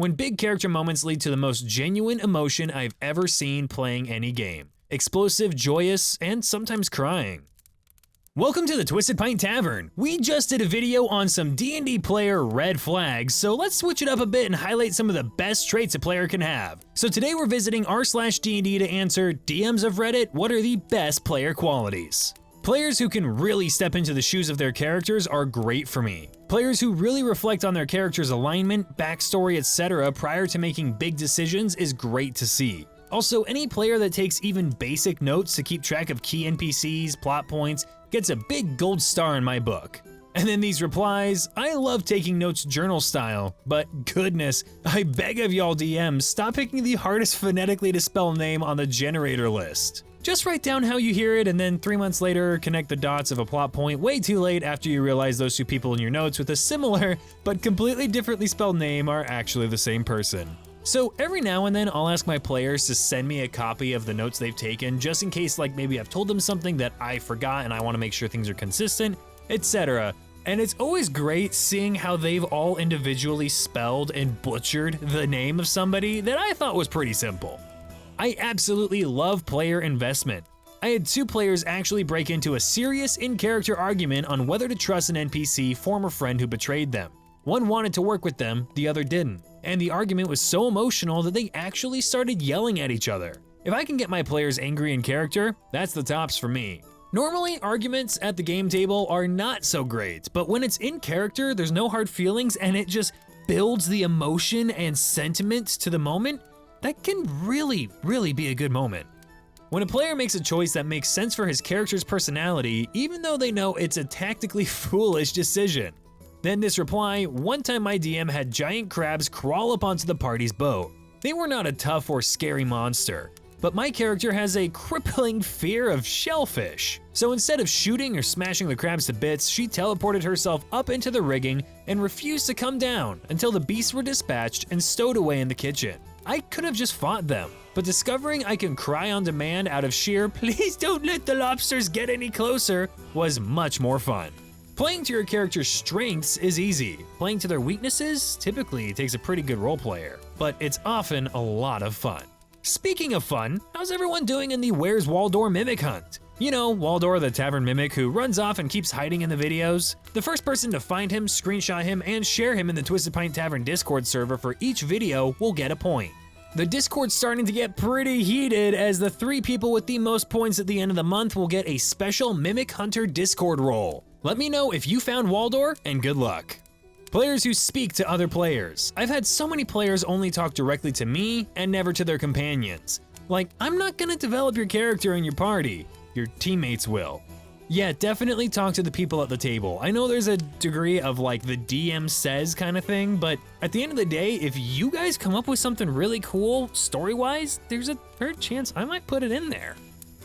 when big character moments lead to the most genuine emotion I've ever seen playing any game. Explosive, joyous, and sometimes crying. Welcome to the Twisted Pint Tavern. We just did a video on some D&D player red flags, so let's switch it up a bit and highlight some of the best traits a player can have. So today we're visiting r/D&D to answer DMs of Reddit, what are the best player qualities? Players who can really step into the shoes of their characters are great for me. Players who really reflect on their character's alignment, backstory, etc. prior to making big decisions is great to see. Also, any player that takes even basic notes to keep track of key NPCs, plot points, gets a big gold star in my book. And then these replies, I love taking notes journal style, but goodness, I beg of y'all DMs, stop picking the hardest phonetically to spell name on the generator list. Just write down how you hear it and then 3 months later connect the dots of a plot point way too late after you realize those two people in your notes with a similar but completely differently spelled name are actually the same person. So every now and then I'll ask my players to send me a copy of the notes they've taken just in case like maybe I've told them something that I forgot and I want to make sure things are consistent, etc. And it's always great seeing how they've all individually spelled and butchered the name of somebody that I thought was pretty simple. I absolutely love player investment. I had two players actually break into a serious in-character argument on whether to trust an NPC former friend who betrayed them. One wanted to work with them, the other didn't. And the argument was so emotional that they actually started yelling at each other. If I can get my players angry in character, that's the tops for me. Normally, arguments at the game table are not so great, but when it's in character, there's no hard feelings and it just builds the emotion and sentiment to the moment, that can really be a good moment. When a player makes a choice that makes sense for his character's personality, even though they know it's a tactically foolish decision. Then this reply, one time my DM had giant crabs crawl up onto the party's boat. They were not a tough or scary monster, but my character has a crippling fear of shellfish. So instead of shooting or smashing the crabs to bits, she teleported herself up into the rigging and refused to come down until the beasts were dispatched and stowed away in the kitchen. I could have just fought them, but discovering I can cry on demand out of sheer please don't let the lobsters get any closer was much more fun. Playing to your character's strengths is easy. Playing to their weaknesses typically takes a pretty good role player, but it's often a lot of fun. Speaking of fun, how's everyone doing in the Where's Waldore mimic hunt? You know, Waldore the tavern mimic who runs off and keeps hiding in the videos. The first person to find him, screenshot him, and share him in the Twisted Pint Tavern Discord server for each video will get a point. The Discord's starting to get pretty heated as the 3 people with the most points at the end of the month will get a special Mimic Hunter Discord role. Let me know if you found Waldore, and good luck. Players who speak to other players. I've had so many players only talk directly to me and never to their companions. Like, I'm not gonna develop your character in your party, your teammates will. Yeah, definitely talk to the people at the table. I know there's a degree of like the DM says kind of thing, but at the end of the day, if you guys come up with something really cool story-wise, there's a fair chance I might put it in there.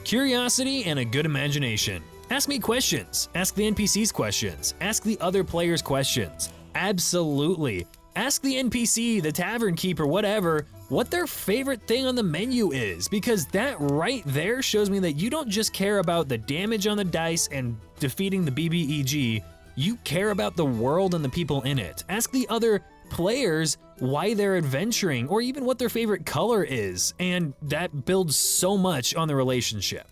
Curiosity and a good imagination. Ask me questions, ask the NPCs questions, ask the other players questions. Absolutely. Ask the NPC, the tavern keeper, whatever, what their favorite thing on the menu is, because that right there shows me that you don't just care about the damage on the dice and defeating the BBEG, you care about the world and the people in it. Ask the other players why they're adventuring or even what their favorite color is, and that builds so much on the relationship.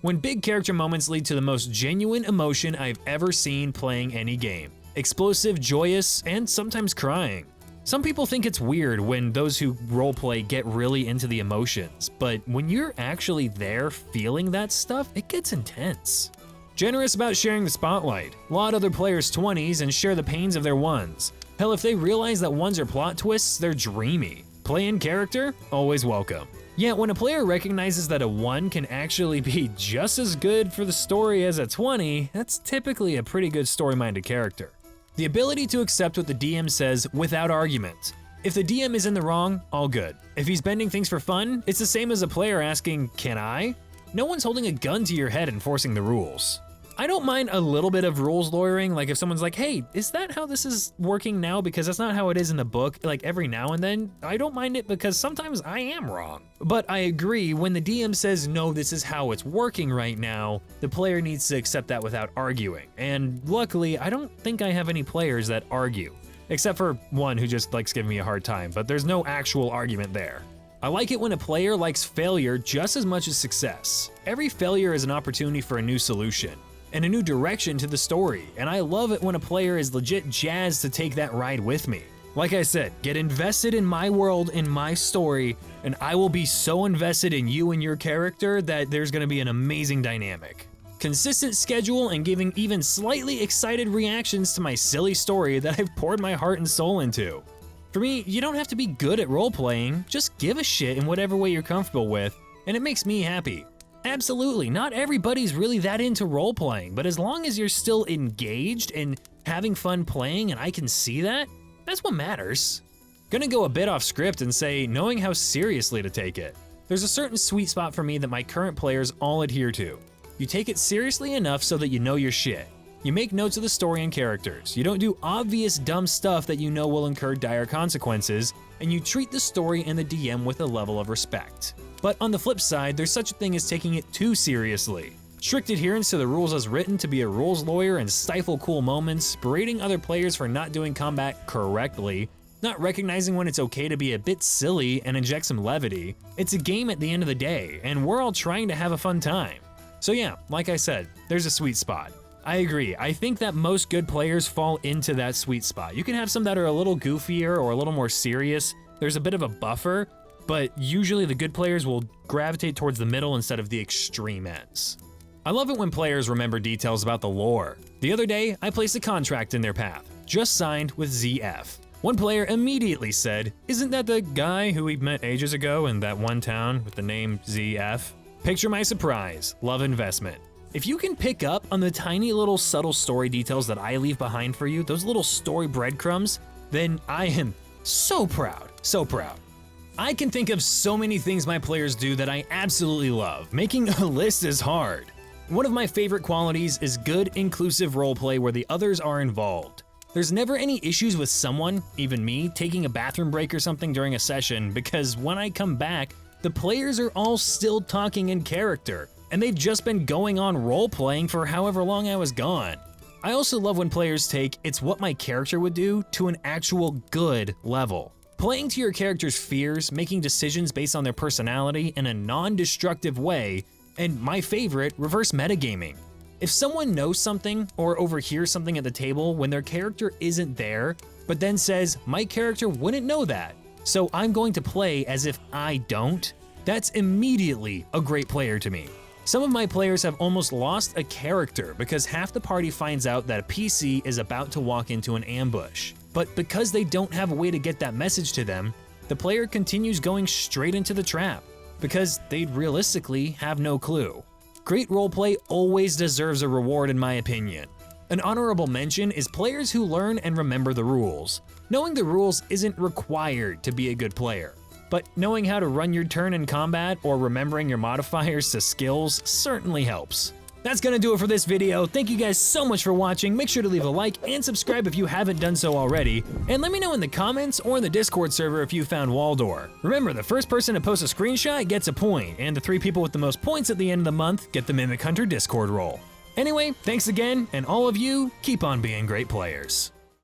When big character moments lead to the most genuine emotion I've ever seen playing any game. Explosive, joyous, and sometimes crying. Some people think it's weird when those who roleplay get really into the emotions, but when you're actually there feeling that stuff, it gets intense. Generous about sharing the spotlight. Laud other players' 20s and share the pains of their ones. Hell, if they realize that ones are plot twists, they're dreamy. Play in character? Always welcome. Yet when a player recognizes that a 1 can actually be just as good for the story as a 20, that's typically a pretty good story-minded character. The ability to accept what the DM says without argument. If the DM is in the wrong, all good. If he's bending things for fun, it's the same as a player asking, can I? No one's holding a gun to your head enforcing the rules. I don't mind a little bit of rules lawyering, like if someone's like, hey, is that how this is working now? Because that's not how it is in the book, like every now and then. I don't mind it because sometimes I am wrong. But I agree, when the DM says, no, this is how it's working right now, the player needs to accept that without arguing. And luckily, I don't think I have any players that argue. except for one who just likes giving me a hard time, but there's no actual argument there. I like it when a player likes failure just as much as success. Every failure is an opportunity for a new solution and a new direction to the story, and I love it when a player is legit jazzed to take that ride with me. Like I said, get invested in my world, in my story, and I will be so invested in you and your character that there's gonna be an amazing dynamic. Consistent schedule and giving even slightly excited reactions to my silly story that I've poured my heart and soul into. For me, you don't have to be good at role-playing, just give a shit in whatever way you're comfortable with, and it makes me happy. Absolutely, not everybody's really that into role-playing, but as long as you're still engaged and having fun playing and I can see that, that's what matters. Gonna go a bit off script and say knowing how seriously to take it. There's a certain sweet spot for me that my current players all adhere to. You take it seriously enough so that you know your shit. You make notes of the story and characters. You don't do obvious dumb stuff that you know will incur dire consequences, and you treat the story and the DM with a level of respect. But on the flip side, there's such a thing as taking it too seriously. Strict adherence to the rules as written to be a rules lawyer and stifle cool moments, berating other players for not doing combat correctly, not recognizing when it's okay to be a bit silly and inject some levity. It's a game at the end of the day, and we're all trying to have a fun time. So yeah, like I said, there's a sweet spot. I agree, I think that most good players fall into that sweet spot. You can have some that are a little goofier or a little more serious. There's a bit of a buffer, but usually the good players will gravitate towards the middle instead of the extreme ends. I love it when players remember details about the lore. The other day, I placed a contract in their path, just signed with ZF. One player immediately said, "Isn't that the guy who we met ages ago in that one town with the name ZF?" Picture my surprise, love investment. If you can pick up on the tiny little subtle story details that I leave behind for you, those little story breadcrumbs, then I am so proud, so proud. I can think of so many things my players do that I absolutely love. Making a list is hard. One of my favorite qualities is good, inclusive roleplay where the others are involved. There's never any issues with someone, even me, taking a bathroom break or something during a session because when I come back, the players are all still talking in character, and they've just been going on role-playing for however long I was gone. I also love when players take "it's what my character would do" to an actual good level. Playing to your character's fears, making decisions based on their personality in a non-destructive way, and my favorite, reverse metagaming. If someone knows something or overhears something at the table when their character isn't there, but then says, "my character wouldn't know that, so I'm going to play as if I don't," that's immediately a great player to me. Some of my players have almost lost a character because half the party finds out that a PC is about to walk into an ambush. But because they don't have a way to get that message to them, the player continues going straight into the trap because they realistically have no clue. Great roleplay always deserves a reward in my opinion. An honorable mention is players who learn and remember the rules. Knowing the rules isn't required to be a good player, but knowing how to run your turn in combat or remembering your modifiers to skills certainly helps. That's gonna do it for this video. Thank you guys so much for watching. Make sure to leave a like and subscribe if you haven't done so already. And let me know in the comments or in the Discord server if you found Waldore. Remember, the first person to post a screenshot gets a point, and the 3 people with the most points at the end of the month get the Mimic Hunter Discord role. Anyway, thanks again, and all of you, keep on being great players.